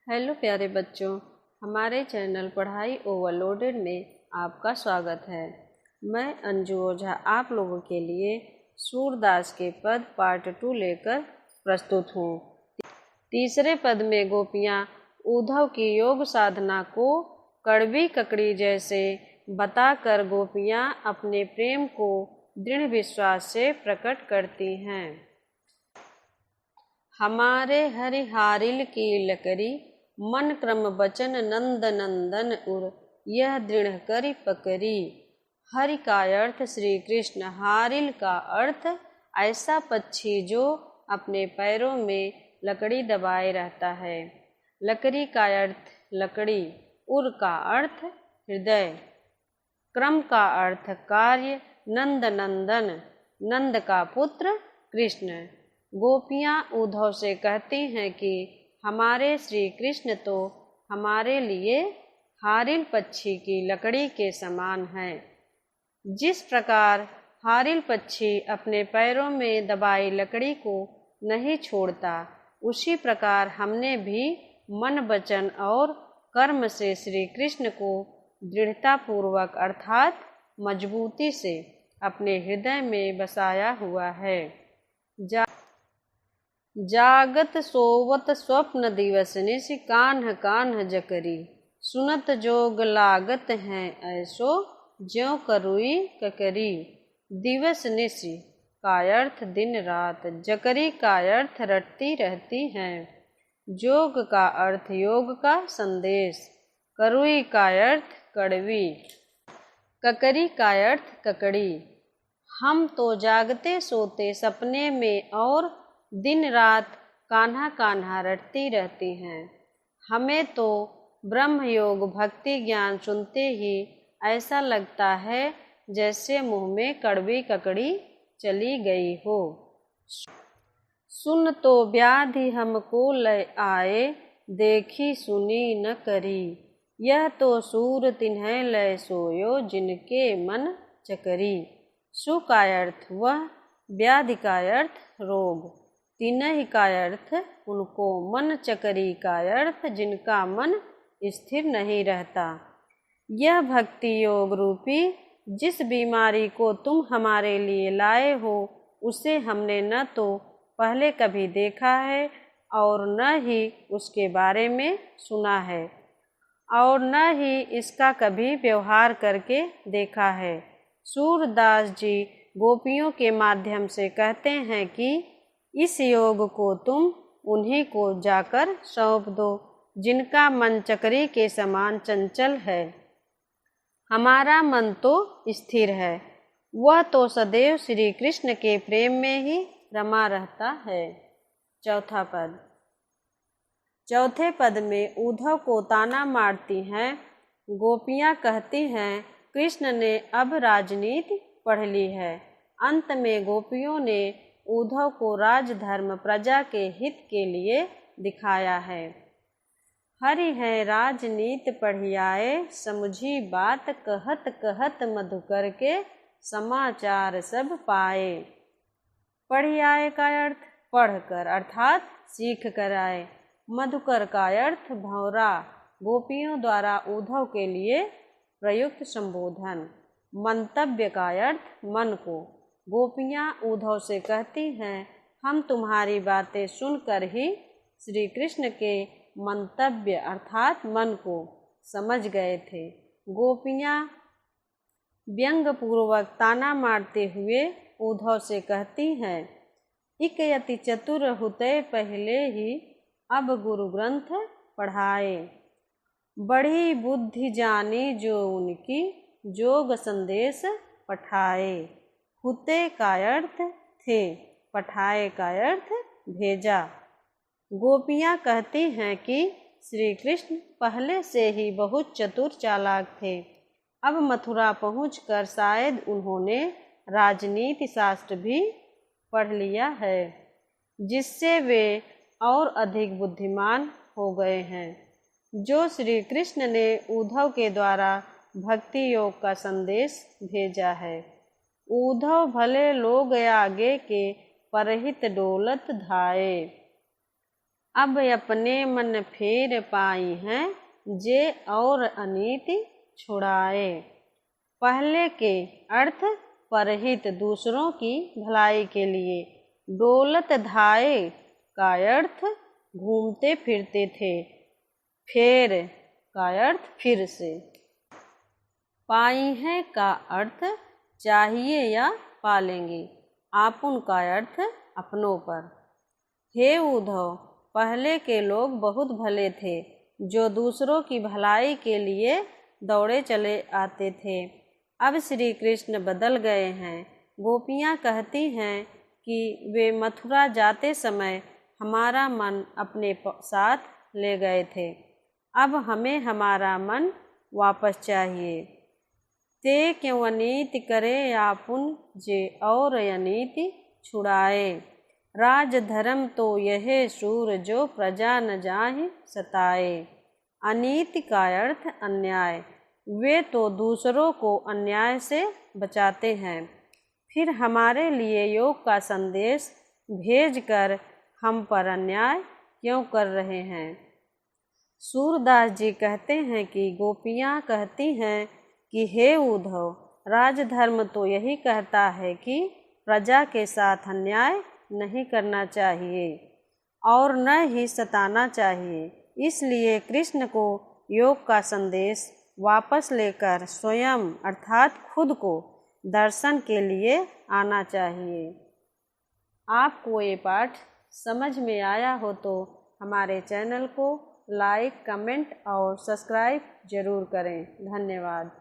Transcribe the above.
Hello प्यारे बच्चों, हमारे चैनल पढ़ाई ओवरलोडेड में आपका स्वागत है। मैं अंजू ओझा आप लोगों के लिए सूरदास के पद पार्ट 2 लेकर प्रस्तुत हूँ। तीसरे पद में गोपियाँ उद्धव की योग साधना को कड़वी ककड़ी जैसे बताकर गोपियाँ अपने प्रेम को दृढ़ विश्वास से प्रकट करती हैं। हमारे हरिहारिल की लकड़ी मन क्रम बचन नंद नंदन उर यह दृढ़ करी पकड़ी। हरि का अर्थ श्री कृष्ण, हारिल का अर्थ ऐसा पक्षी जो अपने पैरों में लकड़ी दबाए रहता है। लकड़ी का अर्थ लकड़ी, उर का अर्थ हृदय, क्रम का अर्थ कार्य, नंद नंदन नंद का पुत्र कृष्ण। गोपियाँ उद्धव से कहती हैं कि हमारे श्री कृष्ण तो हमारे लिए हारिल पक्षी की लकड़ी के समान हैं। जिस प्रकार हारिल पक्षी अपने पैरों में दबाई लकड़ी को नहीं छोड़ता, उसी प्रकार हमने भी मन वचन और कर्म से श्री कृष्ण को दृढ़तापूर्वक अर्थात मजबूती से अपने हृदय में बसाया हुआ है। जागत सोवत स्वप्न दिवस निशि कान्ह कान्ह जकरी, सुनत जोग लागत हैं ऐसो ज्यों करुई ककरी। दिवस निशि का अर्थ दिन रात, जकरी का अर्थ रटती रहती हैं, जोग का अर्थ योग का संदेश, करुई का अर्थ कड़वी, ककरी का अर्थ ककड़ी। हम तो जागते सोते सपने में और दिन रात कान्हा कान्हा रटती रहती हैं। हमें तो ब्रह्म योग भक्ति ज्ञान सुनते ही ऐसा लगता है जैसे मुंह में कड़वी ककड़ी चली गई हो। सुन तो व्याधि हमको लय आए, देखी सुनी न करी, यह तो सूर तिन्ह लय सोयो जिनके मन चकरी। सु का अर्थ वह, व्याधि का अर्थ रोग, तिन्ह का अर्थ उनको, मन चकरी का अर्थ जिनका मन स्थिर नहीं रहता। यह भक्ति योग रूपी जिस बीमारी को तुम हमारे लिए लाए हो, उसे हमने न तो पहले कभी देखा है और न ही उसके बारे में सुना है और न ही इसका कभी व्यवहार करके देखा है। सूरदास जी गोपियों के माध्यम से कहते हैं कि इस योग को तुम उन्हीं को जाकर सौंप दो जिनका मन चकरी के समान चंचल है। हमारा मन तो स्थिर है, वह तो सदैव श्री कृष्ण के प्रेम में ही रमा रहता है। चौथा पद। चौथे पद में उद्धव को ताना मारती हैं गोपियाँ, कहती हैं कृष्ण ने अब राजनीति पढ़ ली है। अंत में गोपियों ने उद्धव को राजधर्म प्रजा के हित के लिए दिखाया है। हरि है राजनीति पढ़ियाए, समझी बात कहत कहत मधुकर के समाचार सब पाए। पढ़ियाए का अर्थ पढ़कर अर्थात सीख कर आए, मधुकर का अर्थ भंवरा, गोपियों द्वारा उद्धव के लिए प्रयुक्त संबोधन। मंतव्य का अर्थ मन को। गोपियाँ उद्धव से कहती हैं हम तुम्हारी बातें सुनकर ही श्री कृष्ण के मंतव्य अर्थात मन को समझ गए थे। गोपियाँ व्यंग पूर्वक ताना मारते हुए उद्धव से कहती हैं इक यति चतुर हुते पहले ही अब गुरु ग्रंथ पढ़ाए, बड़ी बुद्धि जानी जो उनकी जोग संदेश पठाए। हुते का अर्थ थे, पठाए का अर्थ भेजा। गोपियाँ कहती हैं कि श्री कृष्ण पहले से ही बहुत चतुर चालाक थे। अब मथुरा पहुंचकर शायद उन्होंने राजनीति शास्त्र भी पढ़ लिया है, जिससे वे और अधिक बुद्धिमान हो गए हैं। जो श्री कृष्ण ने उद्धव के द्वारा भक्ति योग का संदेश भेजा है। उद्धव भले लोग आगे के परहित डोलत धाये। अब अपने मन फेर पाई हैं, जे और अनीति छुड़ाए। पहले के अर्थ परहित दूसरों की भलाई के लिए, डोलत धाये का अर्थ घूमते फिरते थे, फेर का अर्थ फिर से। पाई हैं का अर्थ चाहिए या पालेंगे, आपुन का अर्थ अपनों पर। हे उद्धव, पहले के लोग बहुत भले थे, जो दूसरों की भलाई के लिए दौड़े चले आते थे। अब श्री कृष्ण बदल गए हैं। गोपियाँ कहती हैं कि वे मथुरा जाते समय हमारा मन अपने साथ ले गए थे, अब हमें हमारा मन वापस चाहिए। ते क्यों अनीति करे आपुन, जे और अनीति छुड़ाए। राज धर्म तो यह शूर, जो प्रजा न जाहि सताए। अनीति का अर्थ अन्याय। वे तो दूसरों को अन्याय से बचाते हैं, फिर हमारे लिए योग का संदेश भेजकर हम पर अन्याय क्यों कर रहे हैं। सूरदास जी कहते हैं कि गोपियाँ कहती हैं कि हे उद्धव, राजधर्म तो यही कहता है कि प्रजा के साथ अन्याय नहीं करना चाहिए और न ही सताना चाहिए। इसलिए कृष्ण को योग का संदेश वापस लेकर स्वयं अर्थात खुद को दर्शन के लिए आना चाहिए। आपको ये पाठ समझ में आया हो तो हमारे चैनल को लाइक, कमेंट और सब्सक्राइब जरूर करें। धन्यवाद।